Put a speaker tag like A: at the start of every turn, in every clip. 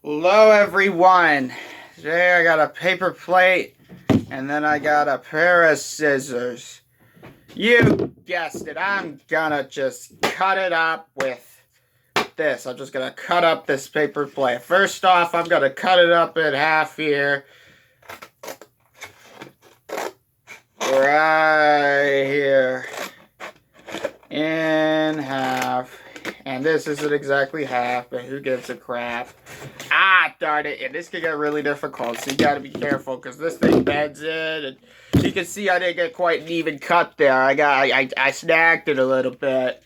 A: Hello everyone. Today I got a paper plate and then I got a pair of scissors. You guessed it, I'm gonna just cut it up with this. I'm just gonna cut up this paper plate. First off, I'm gonna cut it up in half here. Right here. In half. And this isn't exactly half, but who gives a crap? Ah, darn it. And this can get really difficult, so you gotta be careful, because this thing bends in, and you can see I didn't get quite an even cut there. I snagged it a little bit.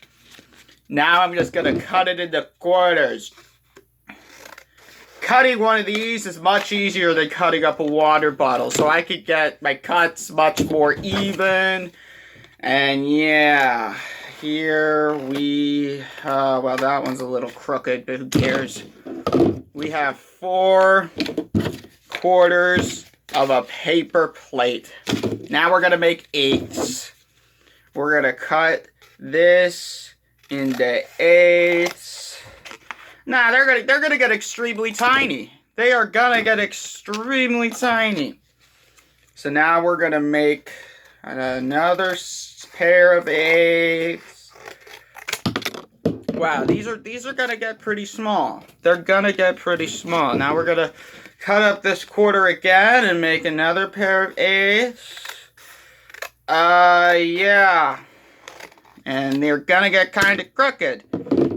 A: Now I'm just gonna cut it into quarters. Cutting one of these is much easier than cutting up a water bottle, so I could get my cuts much more even. And yeah, here we, well, that one's a little crooked, but who cares? We have 4 quarters of a paper plate. Now we're gonna make 8ths. We're gonna cut this into 8ths. Nah, they're gonna get extremely tiny. They are gonna get extremely tiny. So now we're gonna make another pair of 8ths. Wow, these are gonna get pretty small. They're gonna get pretty small. Now we're gonna cut up this quarter again and make another pair of 8ths. Yeah. And they're gonna get kind of crooked.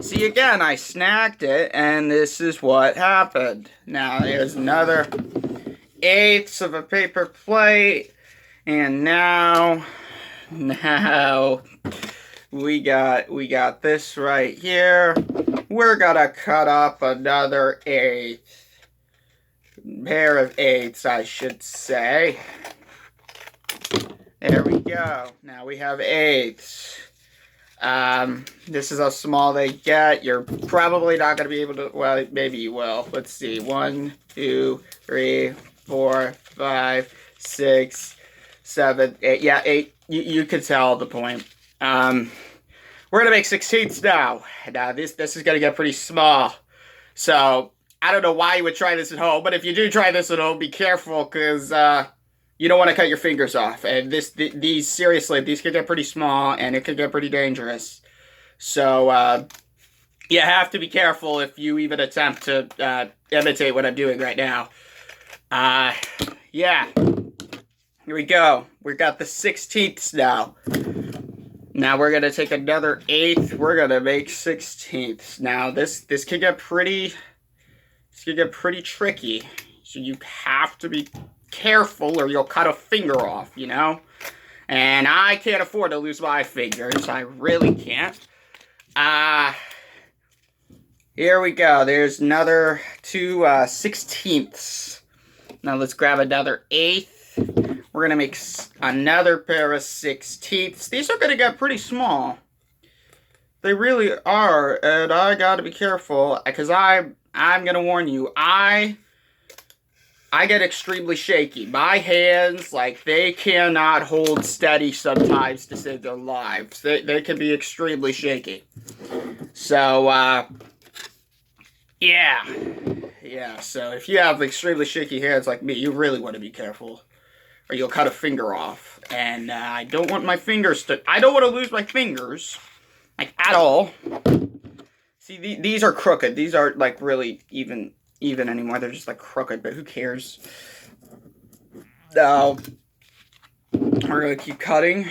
A: See, again, I snagged it, and this is what happened. Now there's another 8ths of a paper plate, and now we got this right here. We're gonna cut up another 8th. Pair of 8ths, I should say. There we go. Now we have 8ths. This is how small they get. You're probably not going to be able to, well, maybe you will. Let's see. 1, 2, 3, 4, 5, 6, 7, 8. Yeah, 8. You could tell the point. We're going to make 16ths now. Now, this is going to get pretty small. So, I don't know why you would try this at home, but if you do try this at home, be careful, because, you don't want to cut your fingers off. And these, seriously, these could get pretty small, and it could get pretty dangerous. So, you have to be careful if you even attempt to imitate what I'm doing right now. Yeah. Here we go. We got the 16ths now. Now we're going to take another 8th. We're going to make 16ths. Now, this could get pretty tricky. So you have to be careful or you'll cut a finger off, you know? And I can't afford to lose my fingers. I really can't. Here we go. There's another 2 16ths. Now let's grab another 8th. We're going to make another pair of 16ths. These are going to get pretty small. They really are. And I got to be careful because I'm going to warn you. I get extremely shaky. My hands, like, they cannot hold steady sometimes to save their lives. They can be extremely shaky. So, yeah. Yeah, so if you have extremely shaky hands like me, you really want to be careful. Or you'll cut a finger off. And I don't want my fingers to... I don't want to lose my fingers. Like, at all. See, these are crooked. These aren't, like, really even anymore. They're just like crooked, but who cares? Now we're gonna keep cutting.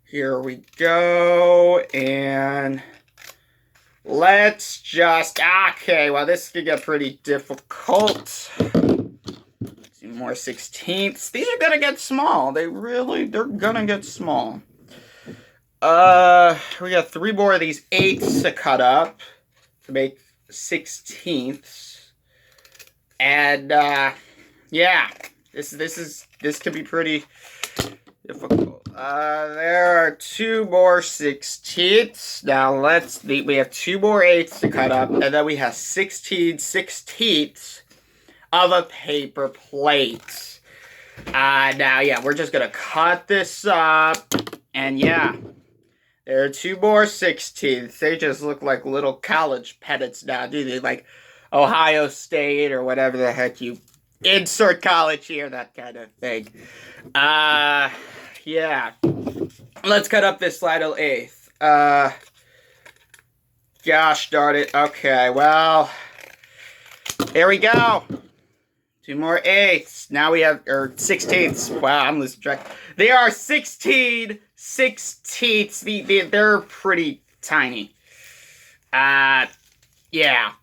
A: Here we go, and let's just, okay, well, this could get pretty difficult. Some more 16ths. These are gonna get small. They're gonna get small. We got 3 more of these 8ths to cut up to make 16ths. And, yeah, this could be pretty difficult. There are 2 more 16ths. Now we have 2 more 8ths to cut up, and then we have 16 16ths of a paper plate. Now, yeah, we're just gonna cut this up, and yeah. There are 2 more 16ths. They just look like little college pennants now, do they? Like Ohio State or whatever the heck you insert college here, that kind of thing. Yeah. Let's cut up this little 8th. Gosh darn it. Okay, well, here we go. 2 more 8ths. Now we have, or 16ths. Wow, I'm losing track. They are 16 16ths. They're pretty tiny. Yeah,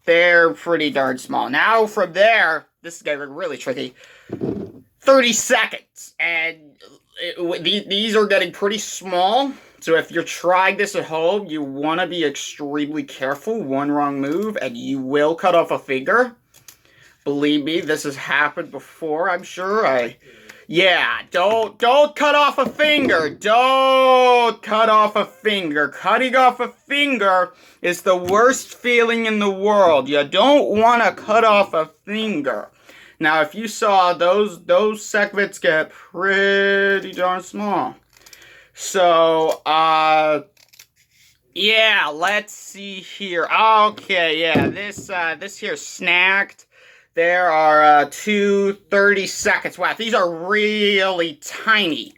A: they're pretty darn small. Now from there, this is getting really tricky. 30 seconds. And these are getting pretty small. So if you're trying this at home, you want to be extremely careful. One wrong move and you will cut off a finger. Believe me, this has happened before, I'm sure. Yeah, don't cut off a finger. Don't cut off a finger. Cutting off a finger is the worst feeling in the world. You don't want to cut off a finger. Now, if you saw those segments get pretty darn small. So, yeah, let's see here. Okay, yeah, this here snagged. There are 2 30 seconds. Wow, these are really tiny.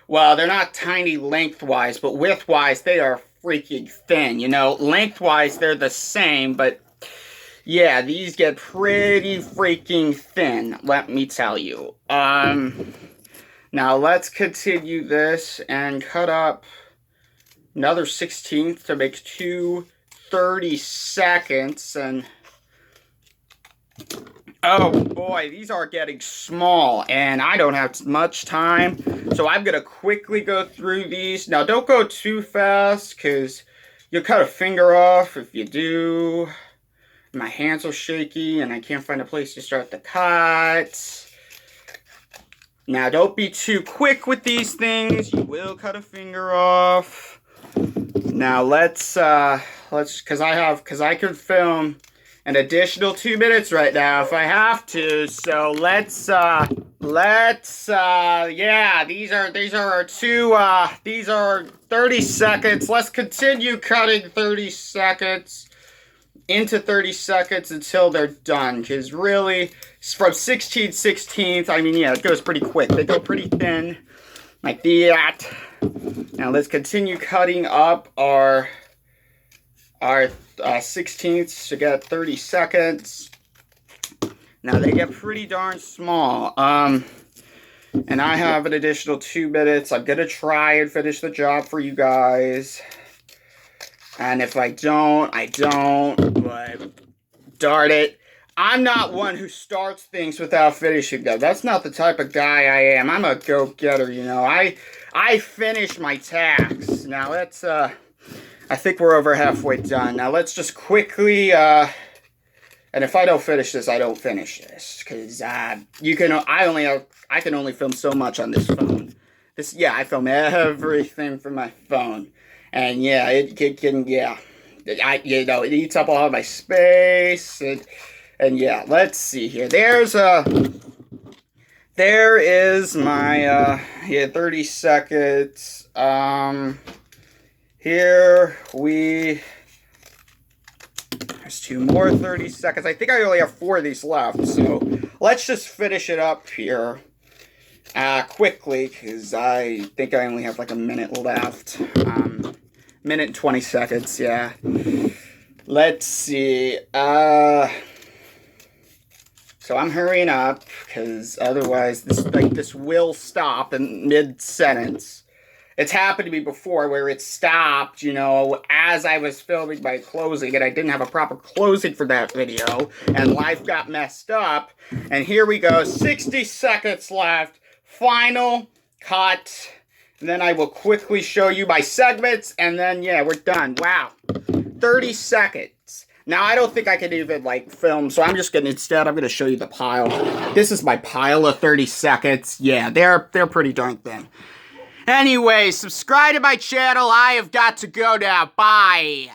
A: Well, they're not tiny lengthwise, but widthwise, they are freaking thin. You know, lengthwise, they're the same, but yeah, these get pretty freaking thin, let me tell you. Now, let's continue this and cut up another 16th to make 2 30 seconds. And oh boy, these are getting small and I don't have much time. So I'm going to quickly go through these. Now, don't go too fast because you'll cut a finger off if you do. My hands are shaky and I can't find a place to start the cut. Now, don't be too quick with these things. You will cut a finger off. Now, let's because I could film an additional 2 minutes right now if I have to. So yeah, these are 30 seconds. Let's continue cutting 30 seconds into 30 seconds until they're done, because really, from 16 16th, I mean, yeah, it goes pretty quick. They go pretty thin, like that. Now, let's continue cutting up our 16ths to get 30 seconds. Now, they get pretty darn small. And I have an additional 2 minutes. I'm going to try and finish the job for you guys. And if I don't, I don't, but darn it. I'm not one who starts things without finishing them. That's not the type of guy I am. I'm a go-getter, you know. I finish my tasks. Now, let's, I think we're over halfway done. Now, let's just quickly, and if I don't finish this, I don't finish this. Because, I can only film so much on this phone. I film everything from my phone. And yeah, it can, yeah, it eats up all of my space, and yeah, let's see here. There is my, 30 seconds. There's 2 more 30 seconds. I think I only have 4 of these left, so let's just finish it up here. Quickly, because I think I only have like a minute left. Minute and 20 seconds, yeah. Let's see. So I'm hurrying up, because otherwise this will stop in mid-sentence. It's happened to me before where it stopped, you know, as I was filming my closing, and I didn't have a proper closing for that video, and life got messed up. And here we go, 60 seconds left. Final cut, and then I will quickly show you my segments, and then, yeah, we're done. Wow, 30 seconds. Now, I don't think I can even, like, film, so I'm gonna show you the pile. This is my pile of 30 seconds. Yeah, they're pretty darn thin. Anyway, subscribe to my channel. I have got to go now. Bye.